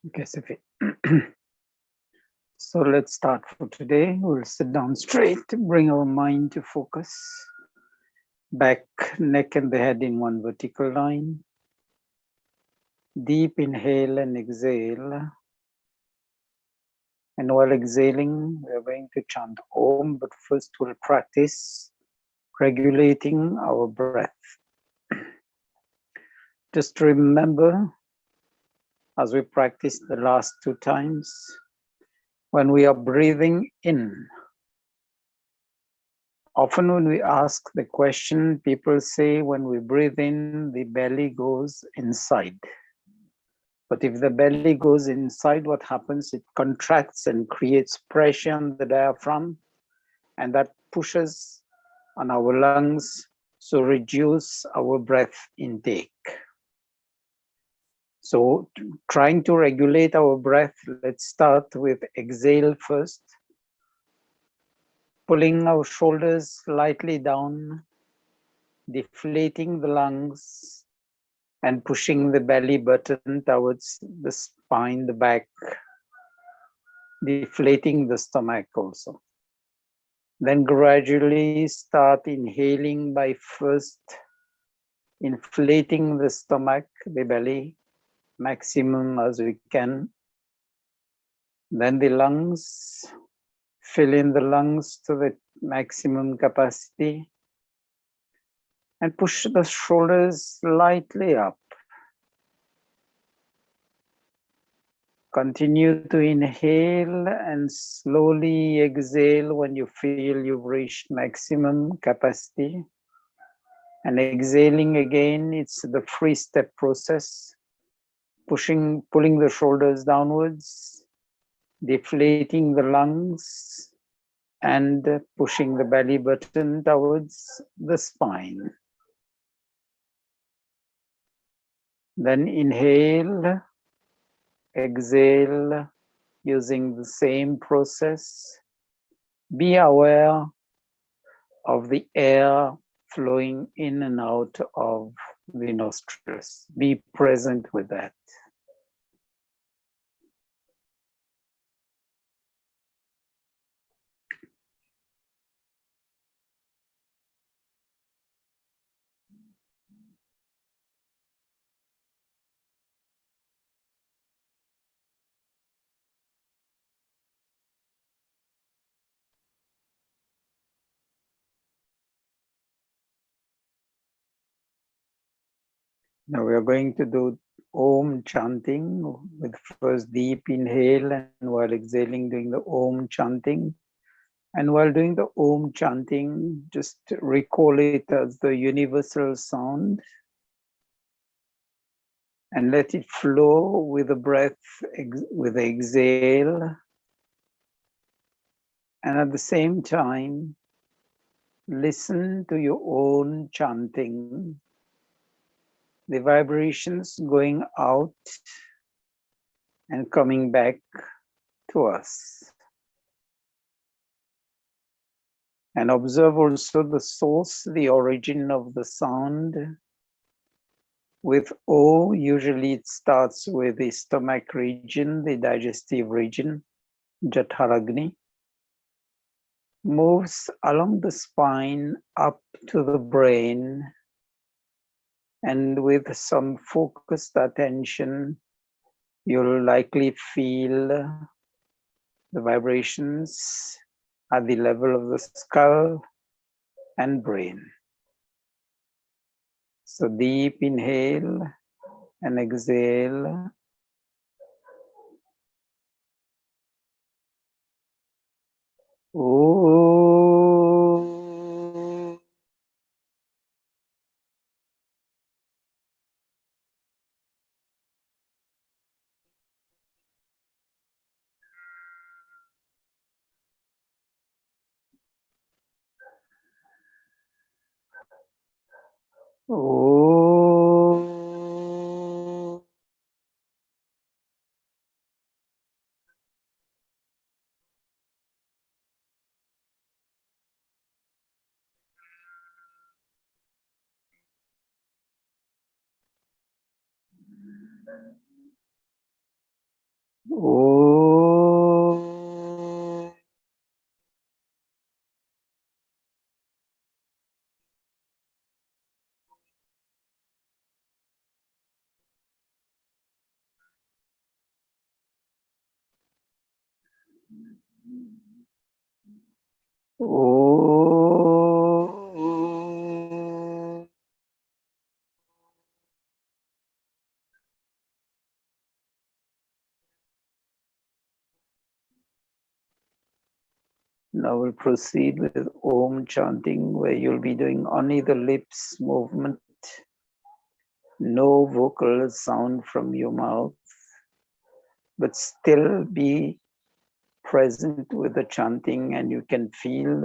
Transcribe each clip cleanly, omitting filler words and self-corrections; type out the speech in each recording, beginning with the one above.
Okay, Sophie. So let's start for today. We'll sit down straight, bring our mind to focus. Back, neck and the head in one vertical line. Deep inhale and exhale. And while exhaling, we're going to chant Om, but first we'll practice regulating our breath. Just remember, as we practiced the last two times, when we are breathing in, often when we ask the question, people say when we breathe in, the belly goes inside. But if the belly goes inside, what happens? It contracts and creates pressure on the diaphragm, and that pushes on our lungs, so reduce our breath intake. So trying to regulate our breath, let's start with exhale first. Pulling our shoulders slightly down, deflating the lungs, and pushing the belly button towards the spine, the back, deflating the stomach also. Then gradually start inhaling by first inflating the stomach, the belly, maximum as we can. Then the lungs, fill in the lungs to the maximum capacity and push the shoulders slightly up. Continue to inhale and slowly exhale when you feel you've reached maximum capacity. And exhaling again, it's the free step process. Pulling the shoulders downwards, deflating the lungs, and pushing the belly button towards the spine. Then inhale, exhale, using the same process. Be aware of the air flowing in and out of the nostrils. Be present with that. Now we are going to do Om chanting with first deep inhale, and while exhaling doing the Om chanting. And while doing the Om chanting, just recall it as the universal sound and let it flow with the breath, with the exhale. And at the same time, listen to your own chanting, the vibrations going out and coming back to us. And observe also the source, the origin of the sound. With O, usually it starts with the stomach region, the digestive region, Jatharagni. Moves along the spine up to the brain, and with some focused attention, you'll likely feel the vibrations at the level of the skull and brain. So deep inhale and exhale. Om. Om. Oh. Oh. Now we'll proceed with Om chanting, where you'll be doing only the lips movement, no vocal sound from your mouth, but still be present with the chanting, and you can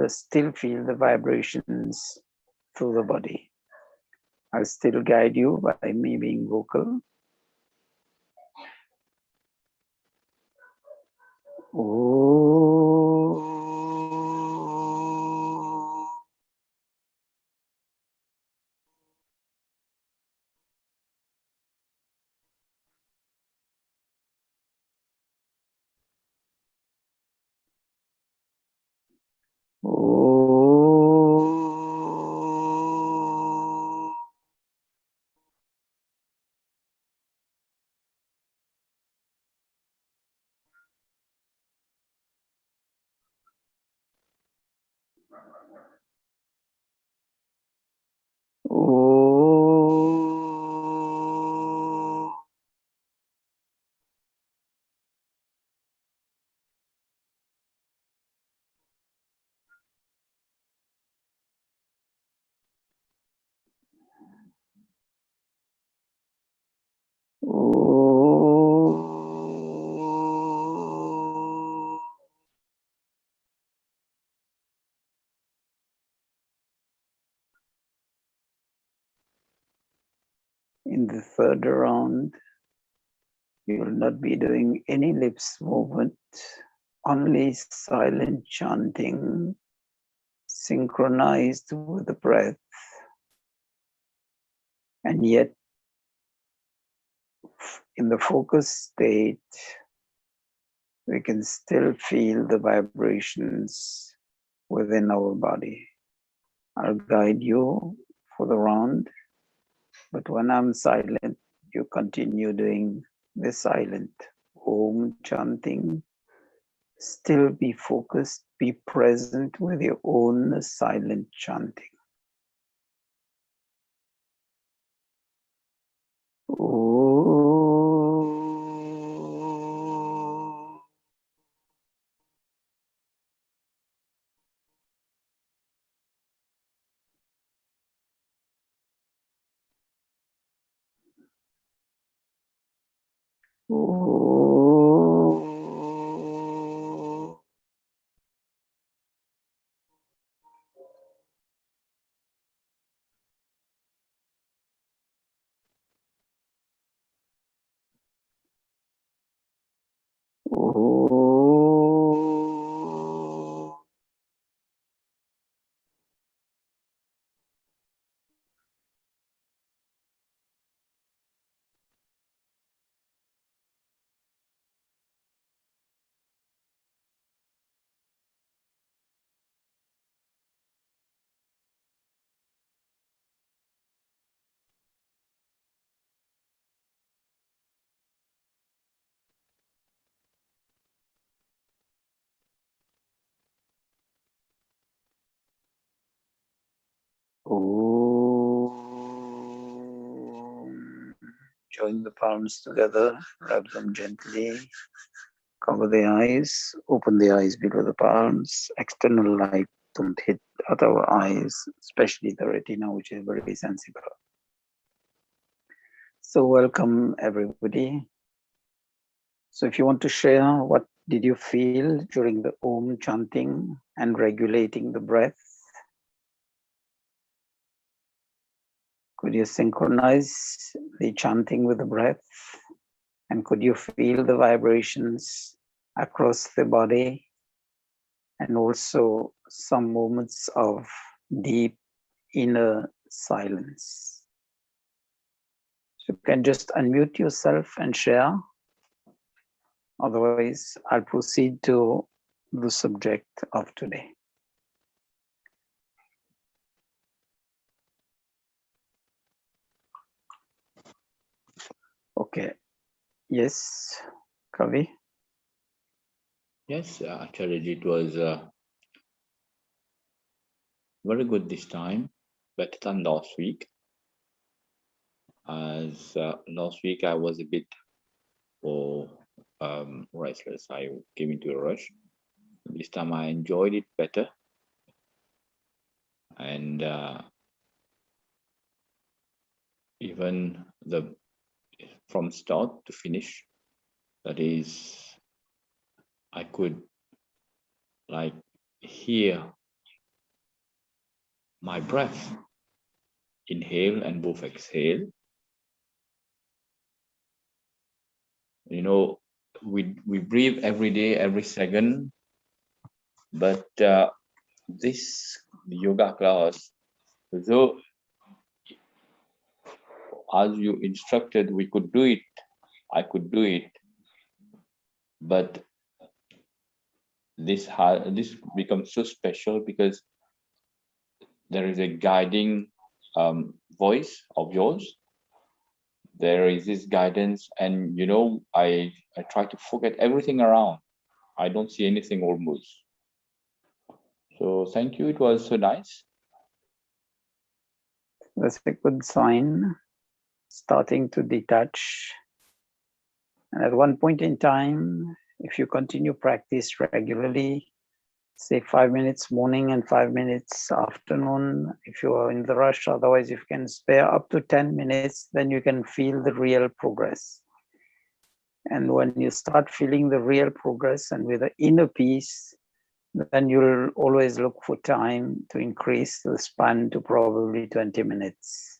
still feel the vibrations through the body. I'll still guide you by me being vocal. Oh. Oh. Oh. Oh. In the third round, you will not be doing any lips movement, only silent chanting, synchronized with the breath, and yet in the focus state, we can still feel the vibrations within our body. I'll guide you for the round, but when I'm silent, you continue doing the silent Om chanting. Still be focused, be present with your own silent chanting. Oh. Oh. Oh. Om. Join the palms together, rub them gently, cover the eyes, open the eyes below the palms. External light don't hit at our eyes, especially the retina, which is very sensible. So welcome everybody. So if you want to share, what did you feel during the Om chanting and regulating the breath? Could you synchronize the chanting with the breath? And could you feel the vibrations across the body? And also some moments of deep inner silence. So you can just unmute yourself and share. Otherwise, I'll proceed to the subject of today. Okay. Yes, Kavi? Yes, Acharya, it was very good this time, better than last week. As last week I was a bit restless. I came into a rush. This time I enjoyed it better, and even the from start to finish, that is, I could like hear my breath, inhale and both exhale. You know, we breathe every day, every second, but this yoga class, though as you instructed, we could do it, I could do it, but this becomes so special because there is a guiding voice of yours. There is this guidance, and you know, I try to forget everything around. I don't see anything almost. So thank you. It was so nice. That's a good sign, starting to detach. And at one point in time, if you continue practice regularly, say 5 minutes morning and 5 minutes afternoon, if you are in the rush, otherwise if you can spare up to 10 minutes, then you can feel the real progress. And when you start feeling the real progress and with the inner peace, then you'll always look for time to increase the span to probably 20 minutes.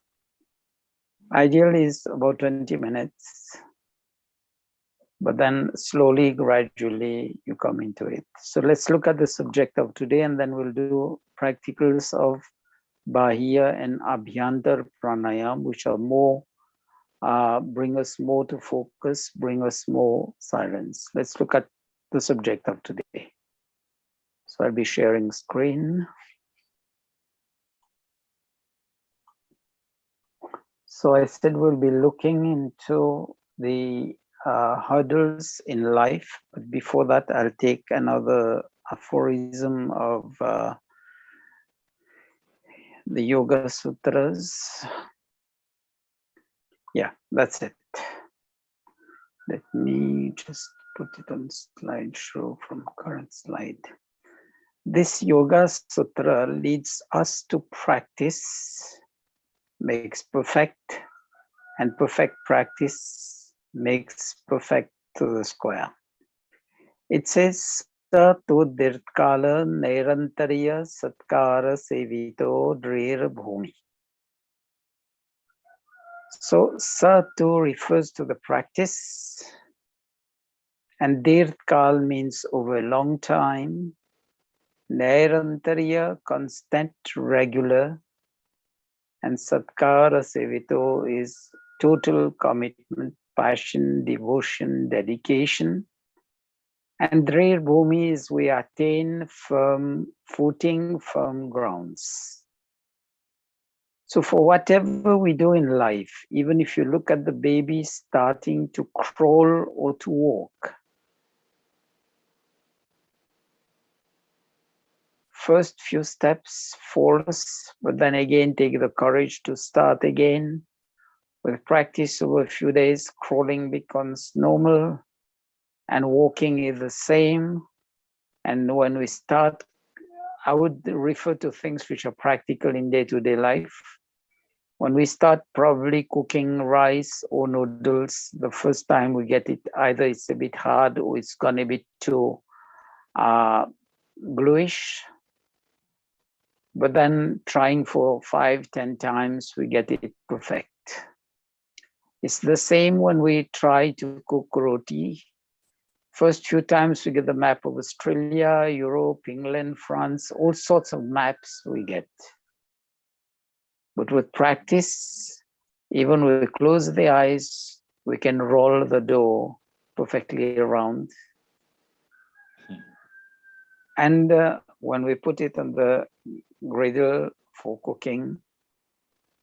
Ideal is about 20 minutes, but then slowly, gradually, you come into it. So let's look at the subject of today, and then we'll do practicals of Bahya and Abhyantar Pranayam, which are more, bring us more to focus, bring us more silence. Let's look at the subject of today. So I'll be sharing screen. So I said we'll be looking into the hurdles in life, but before that, I'll take another aphorism of the Yoga Sutras. Yeah, that's it. Let me just put it on slideshow from current slide. This Yoga Sutra leads us to practice, makes perfect, and perfect practice makes perfect to the square. It says, Sato dirkala nairantarya satkara sevito drir bhumi. So Satu refers to the practice, and Dirkal means over a long time, Nairantarya, constant, regular, and Satkara Sevito is total commitment, passion, devotion, dedication. And Drir Bhumi is we attain firm footing, firm grounds. So for whatever we do in life, even if you look at the baby starting to crawl or to walk, first few steps falls, but then again take the courage to start again. With practice over a few days, crawling becomes normal and walking is the same. And when we start, I would refer to things which are practical in day-to-day life. When we start probably cooking rice or noodles, the first time we get it, either it's a bit hard or it's gonna be too bluish. But then trying for 5-10 times, we get it perfect. It's the same when we try to cook roti. First few times we get the map of Australia, Europe, England, France, all sorts of maps we get. But with practice, even when we close the eyes, we can roll the dough perfectly round. And when we put it on the griddle for cooking,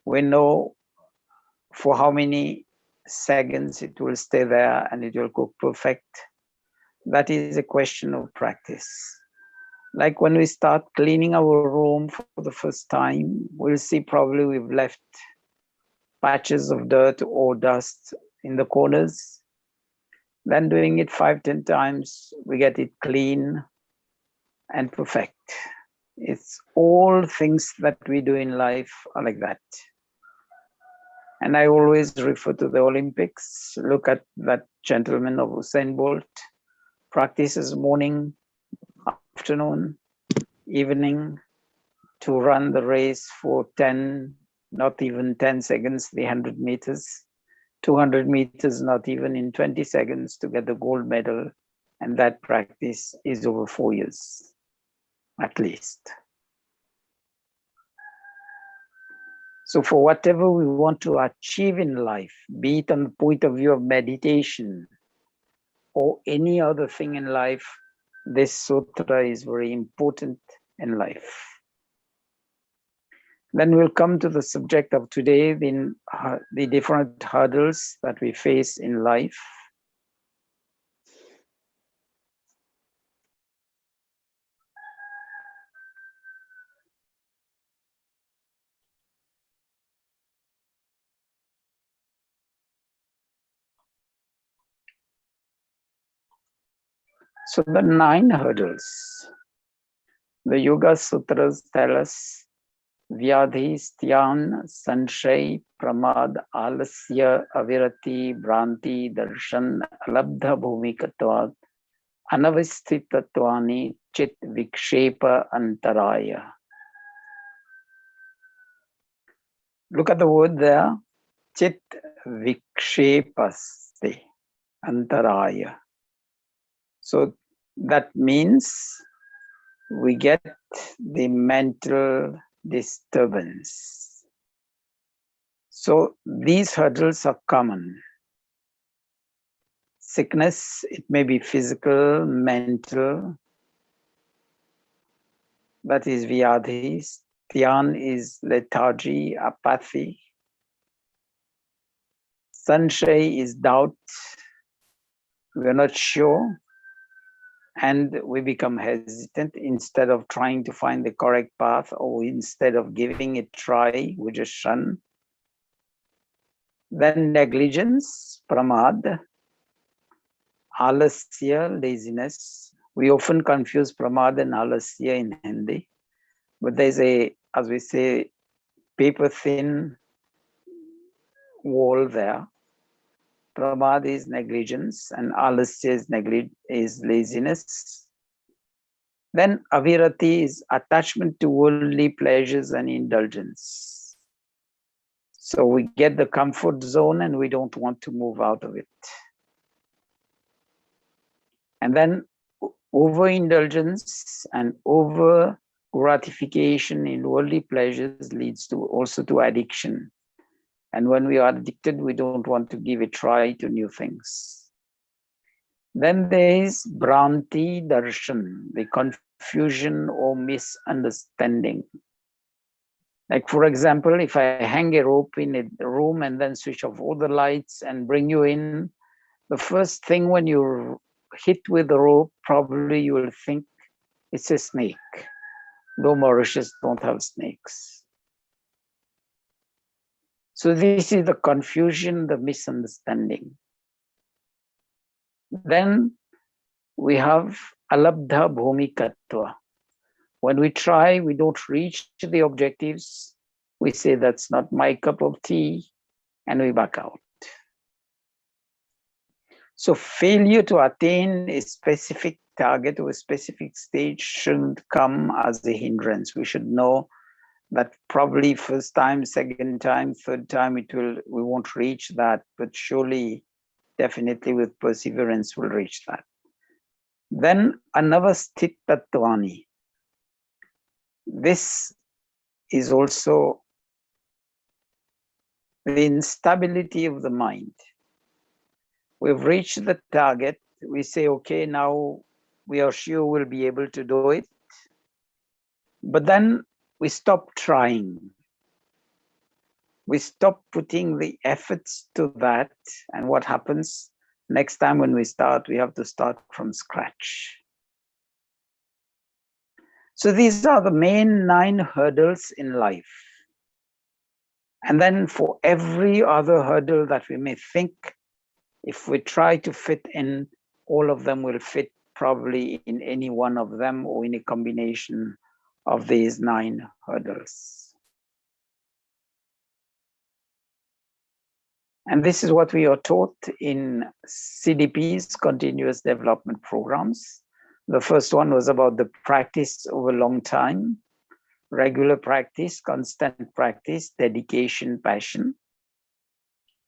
we know for how many seconds it will stay there and it will cook perfect. That is a question of practice. Like when we start cleaning our room for the first time, we'll see probably we've left patches of dirt or dust in the corners. Then doing it 5-10 times, we get it clean and perfect. It's all things that we do in life are like that. And I always refer to the Olympics. Look at that gentleman of Usain Bolt. Practices morning, afternoon, evening to run the race for 10, not even 10 seconds, the 100 meters, 200 meters, not even in 20 seconds to get the gold medal. And that practice is over 4 years, at least. So for whatever we want to achieve in life, be it on the point of view of meditation or any other thing in life, this sutra is very important in life. Then we'll come to the subject of today, the different hurdles that we face in life. So the 9 hurdles, the Yoga Sutras tell us, Vyadhi, Styan, Sanshay, Pramad, Alasya, Avirati, Bhranti, Darshan, Alabdha Bhumikatvat, Anavistitatvani, Chit Vikshepa Antaraya. Look at the word there, Chit Vikshepaste Antaraya. So that means we get the mental disturbance. So these hurdles are common. Sickness, it may be physical, mental, that is vyadhi. Dhyan is lethargy, apathy. Sanshay is doubt. We're not sure. And we become hesitant instead of trying to find the correct path, or instead of giving it a try, we just shun. Then negligence, pramad, alasya, laziness. We often confuse pramad and alasya in Hindi, but there's a, as we say, paper thin wall there. Pramad is negligence and alasya is laziness. Then avirati is attachment to worldly pleasures and indulgence. So we get the comfort zone and we don't want to move out of it. And then overindulgence and over gratification in worldly pleasures leads to also to addiction. And when we are addicted, we don't want to give a try to new things. Then there is Bhranti Darshan, the confusion or misunderstanding. Like, for example, if I hang a rope in a room and then switch off all the lights and bring you in, the first thing when you're hit with the rope, probably you will think it's a snake. Though Mauritius don't have snakes. So this is the confusion, the misunderstanding. Then we have alabdha bhumikatva. When we try, we don't reach the objectives. We say that's not my cup of tea, and we back out. So failure to attain a specific target or a specific stage shouldn't come as a hindrance. We should know that probably first time, second time, third time, we won't reach that, but surely, definitely with perseverance, we'll reach that. Then anavasthitattvani. This is also the instability of the mind. We've reached the target. We say, okay, now we are sure we'll be able to do it. But then we stop trying. We stop putting the efforts to that. And what happens next time when we start, we have to start from scratch. So these are the main 9 hurdles in life. And then for every other hurdle that we may think, if we try to fit in, all of them will fit probably in any one of them or in a combination of these 9 hurdles. And this is what we are taught in CDP's continuous development programs. The first one was about the practice over a long time, regular practice, constant practice, dedication, passion.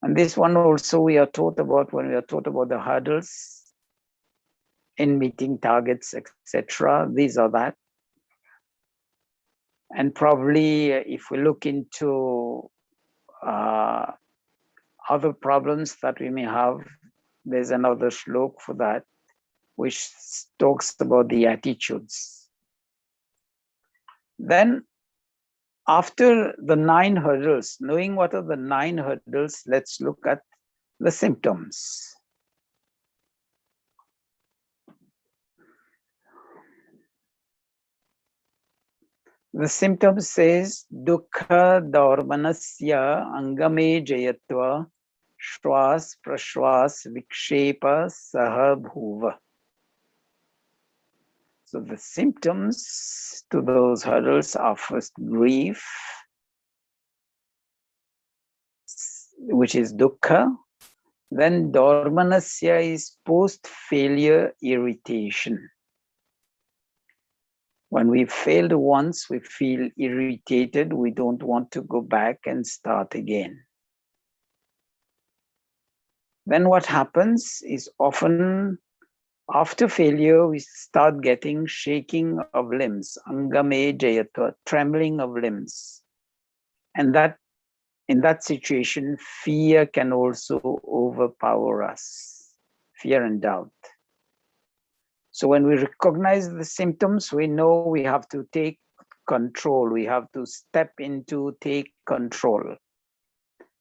And this one also we are taught about when we are taught about the hurdles in meeting targets, etc. These are that. And probably if we look into other problems that we may have, there's another shlok for that, which talks about the attitudes. Then after the 9 hurdles, knowing what are the 9 hurdles, let's look at the symptoms. The symptom says, Dukkha dormanasya angame jayatva shwas prashwas vikshepa saha bhuva. So the symptoms to those hurdles are first grief, which is dukkha. Then dormanasya is post-failure irritation. When we failed once, we feel irritated. We don't want to go back and start again. Then what happens is often after failure, we start getting shaking of limbs, angame jayatva, trembling of limbs. And that in that situation, fear can also overpower us, fear and doubt. So when we recognize the symptoms, we know we have to take control. We have to step into take control.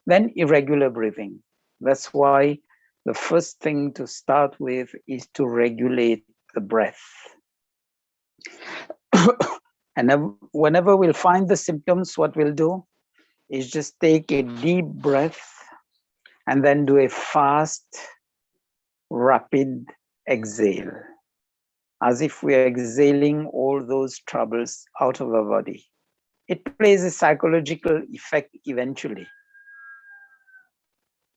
Then irregular breathing. That's why the first thing to start with is to regulate the breath. And whenever we'll find the symptoms, what we'll do is just take a deep breath and then do a fast, rapid exhale, as if we are exhaling all those troubles out of our body. It plays a psychological effect eventually.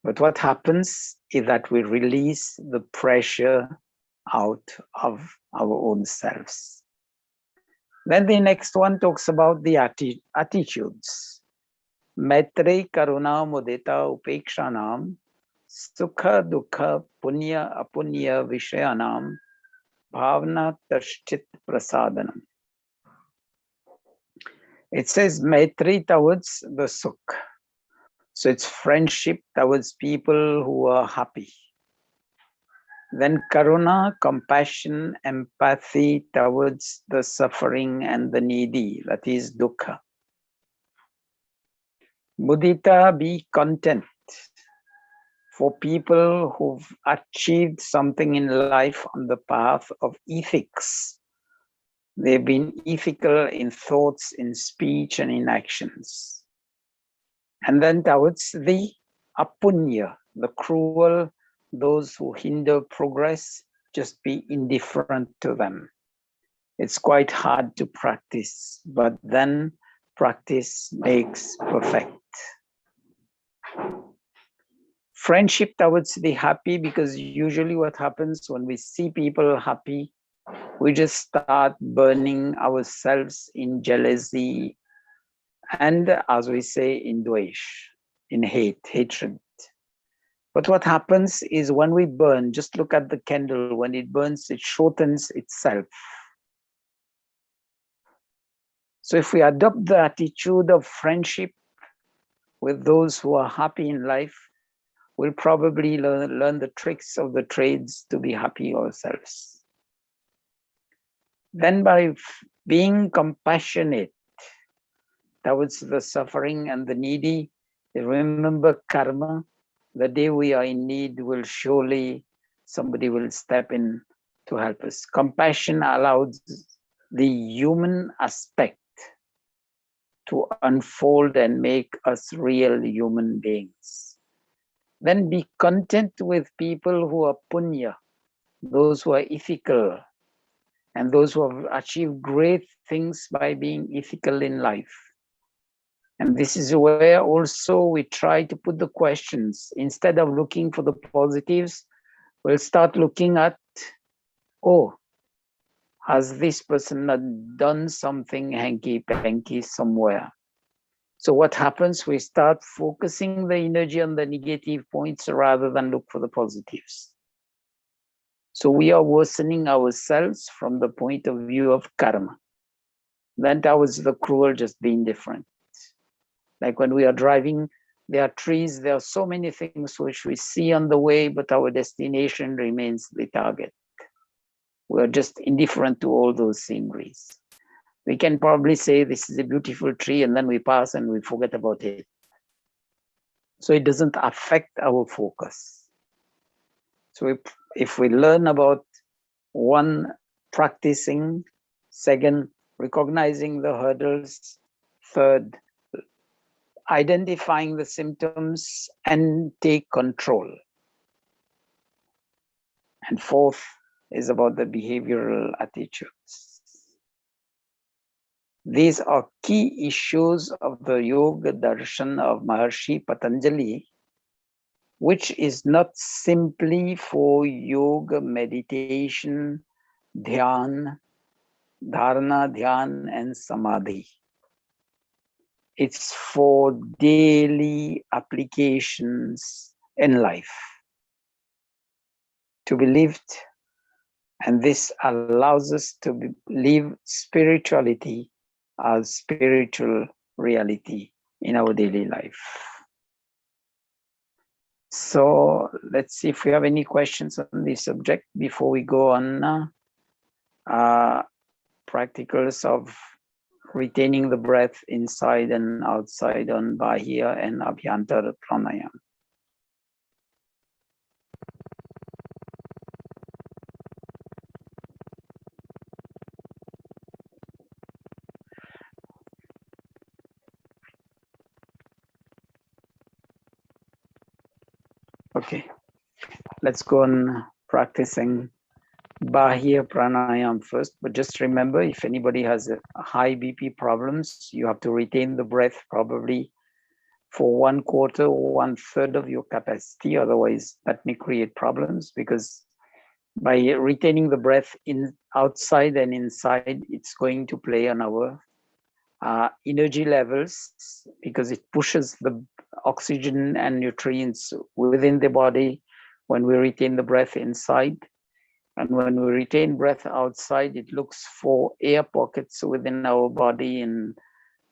But what happens is that we release the pressure out of our own selves. Then the next one talks about the attitudes. Maitri, Karuna, Mudita, Upekshanam, Sukha, Dukha, Punya, Apunya, Vishayanam, Bhavna, Tashchit, Prasadanam. It says Maitri towards the Sukh. So it's friendship towards people who are happy. Then Karuna, compassion, empathy towards the suffering and the needy, that is Dukkha. Mudita, be content for people who've achieved something in life on the path of ethics. They've been ethical in thoughts, in speech, and in actions. And then towards the apunya, the cruel, those who hinder progress, just be indifferent to them. It's quite hard to practice, but then practice makes perfect. Friendship towards the happy, because usually what happens when we see people happy, we just start burning ourselves in jealousy and, as we say, in dvesh, in hatred. But what happens is when we burn, just look at the candle, when it burns, it shortens itself. So if we adopt the attitude of friendship with those who are happy in life, we'll probably learn the tricks of the trades to be happy ourselves. Then by being compassionate towards the suffering and the needy, remember karma, the day we are in need will surely somebody will step in to help us. Compassion allows the human aspect to unfold and make us real human beings. Then be content with people who are punya, those who are ethical, and those who have achieved great things by being ethical in life. And this is where also we try to put the questions. Instead of looking for the positives, we'll start looking at, oh, has this person done something hanky-panky somewhere? So what happens? We start focusing the energy on the negative points rather than look for the positives. So we are worsening ourselves from the point of view of karma. Then towards the cruel just being different. Like when we are driving, there are trees, there are so many things which we see on the way, but our destination remains the target. We are just indifferent to all those sceneries. We can probably say this is a beautiful tree and then we pass and we forget about it. So it doesn't affect our focus. So if we learn about one, practicing, second, recognizing the hurdles, third, identifying the symptoms and take control. And fourth is about the behavioral attitudes. These are key issues of the Yoga Darshan of Maharshi Patanjali, which is not simply for yoga, meditation, dhyan, dharana, dhyan, and samadhi. It's for daily applications in life to be lived, and this allows us to live spirituality as spiritual reality in our daily life. So let's see if we have any questions on this subject before we go on practicals of retaining the breath inside and outside on Bahya and Abhyantara Pranayama. Okay, let's go on practicing Bahya Pranayam first, but just remember, if anybody has a high BP problems, you have to retain the breath probably for 1/4 or 1/3 of your capacity. Otherwise, that may create problems, because by retaining the breath in outside and inside, it's going to play on our energy levels, because it pushes the oxygen and nutrients within the body when we retain the breath inside. And when we retain breath outside, it looks for air pockets within our body and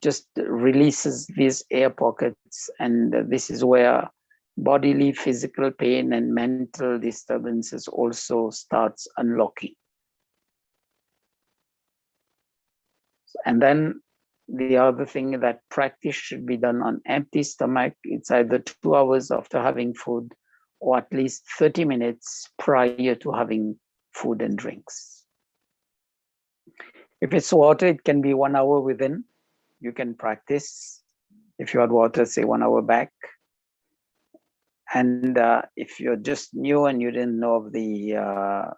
just releases these air pockets. And this is where bodily, physical pain and mental disturbances also starts unlocking. And then the other thing, that practice should be done on empty stomach. It's either 2 hours after having food or at least 30 minutes prior to having food and drinks. If it's water, it can be 1 hour within. You can practice. If you had water, say 1 hour back. And if you're just new and you didn't know of the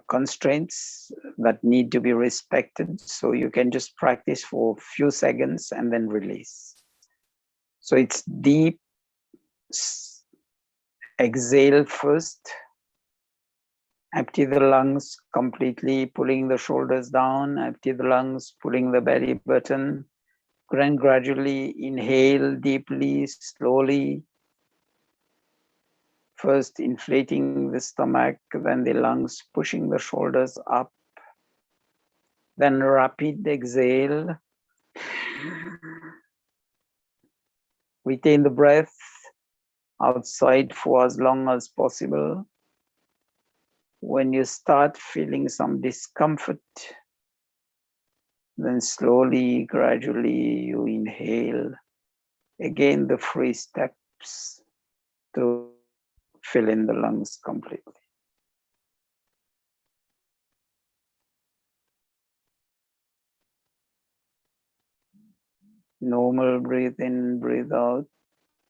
constraints that need to be respected, so you can just practice for a few seconds and then release. So it's deep exhale first, empty the lungs completely, pulling the shoulders down, empty the lungs, pulling the belly button, then gradually inhale deeply, slowly. First inflating the stomach, then the lungs, pushing the shoulders up. Then rapid exhale. Retain the breath. outside for as long as possible. When you start feeling some discomfort, then slowly, gradually you inhale. Again, the 3 steps to fill in the lungs completely. Normal breathe in, breathe out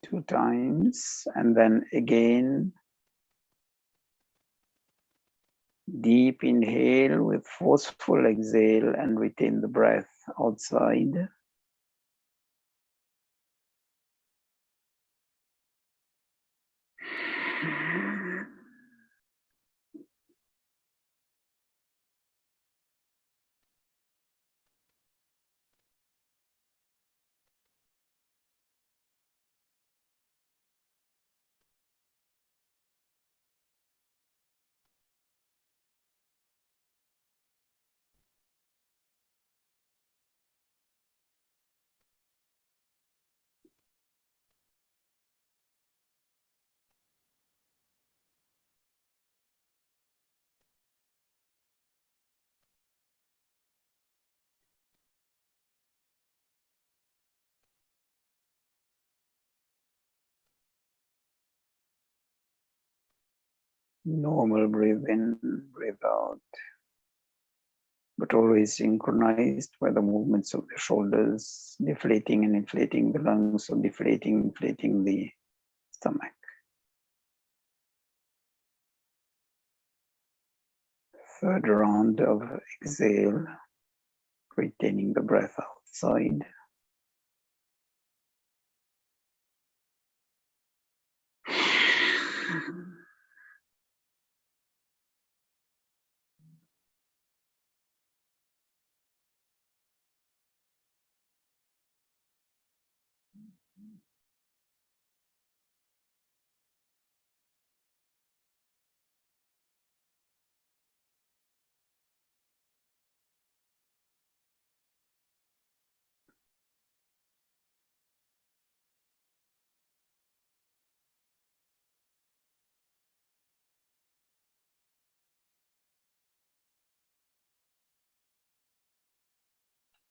2 times, and then again, deep inhale with forceful exhale and retain the breath outside. Normal breathe in, breathe out, but always synchronized by the movements of the shoulders, deflating and inflating the lungs, or deflating, inflating the stomach. Third round of exhale, retaining the breath outside.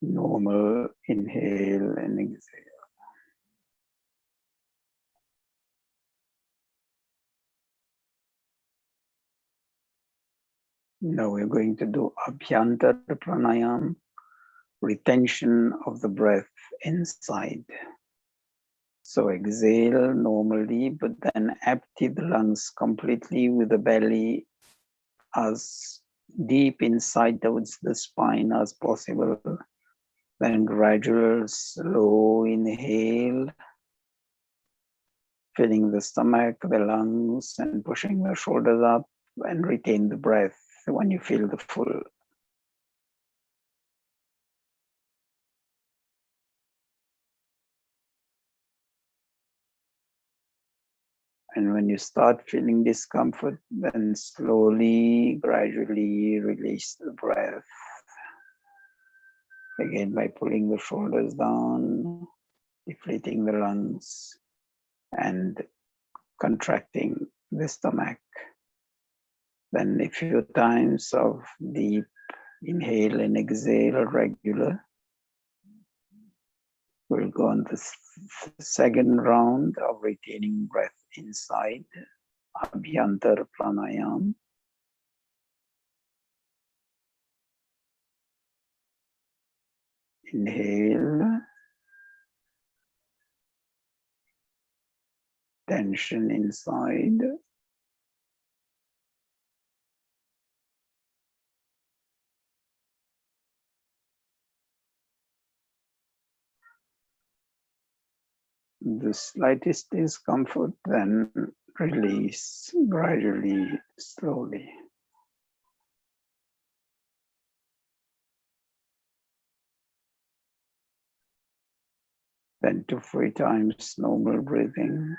Normal inhale and exhale. Now we're going to do Abhyantara Pranayam, retention of the breath inside. So exhale normally, but then empty the lungs completely with the belly as deep inside towards the spine as possible. Then gradual, slow inhale, filling the stomach, the lungs, and pushing the shoulders up, and retain the breath when you feel the full. And when you start feeling discomfort, then slowly, gradually release the breath. Again, by pulling the shoulders down, deflating the lungs, and contracting the stomach. Then a few times of deep inhale and exhale regular. We'll go on the second round of retaining breath inside, Abhyantara Pranayam. Inhale, tension inside. The slightest discomfort, then release gradually, slowly. Then 2 to 3 times normal breathing.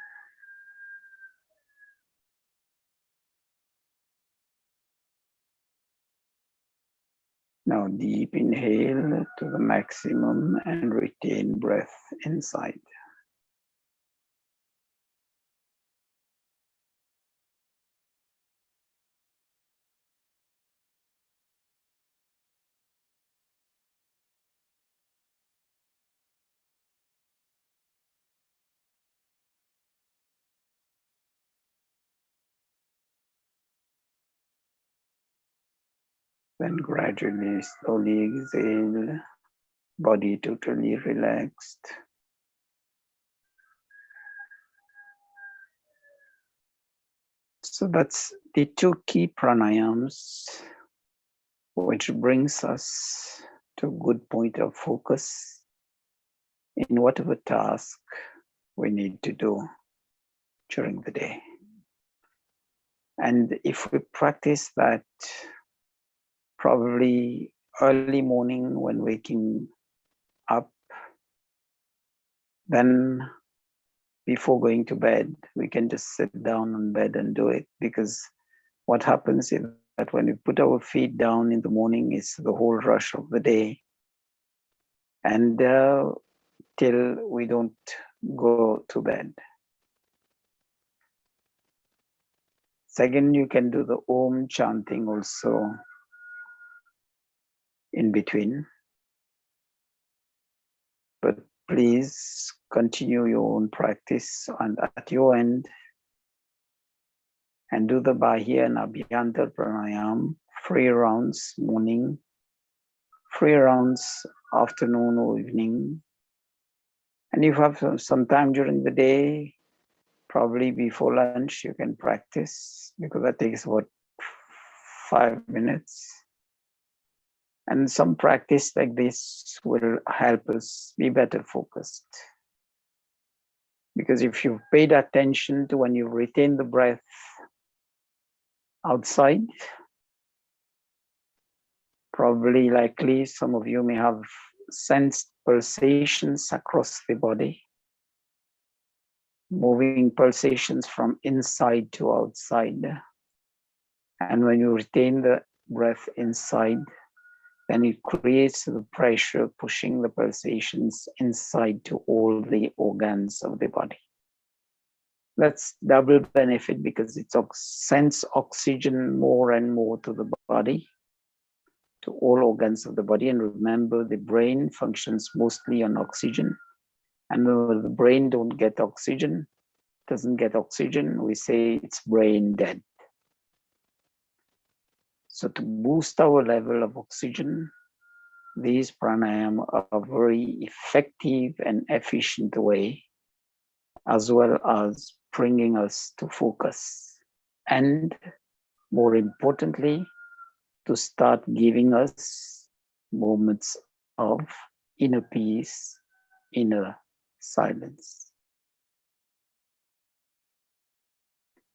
Now deep inhale to the maximum and retain breath inside. Then gradually, slowly exhale, body totally relaxed. So that's the two key pranayams, which brings us to a good point of focus in whatever task we need to do during the day. And if we practice that probably early morning when waking up, then before going to bed, we can just sit down on bed and do it, because what happens is that when we put our feet down in the morning, it's the whole rush of the day. And till we don't go to bed. Second, you can do the Om chanting also in between. But please continue your own practice and at your end, and do the Bahya and Abhyantar Pranayam, 3 rounds morning, 3 rounds afternoon or evening. And if you have some time during the day, probably before lunch, you can practice, because that takes about 5 minutes. And some practice like this will help us be better focused. Because if you've paid attention to when you retain the breath outside, probably likely some of you may have sensed pulsations across the body, moving pulsations from inside to outside. And when you retain the breath inside, then it creates the pressure pushing the pulsations inside to all the organs of the body. That's double benefit, because it sends oxygen more and more to the body, to all organs of the body. And remember, the brain functions mostly on oxygen. And when the brain doesn't get oxygen, we say it's brain dead. So to boost our level of oxygen, these pranayama are a very effective and efficient way, as well as bringing us to focus. And more importantly, to start giving us moments of inner peace, inner silence.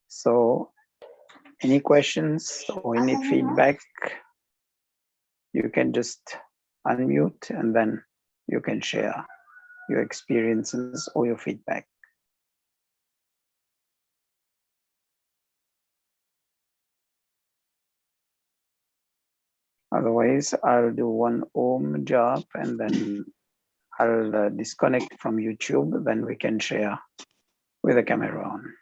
So, any questions or any feedback, you can just unmute and then you can share your experiences or your feedback. Otherwise, I'll do one Om jap and then I'll disconnect from YouTube, then we can share with the camera on.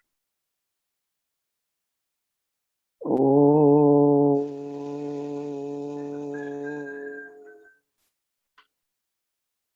Om.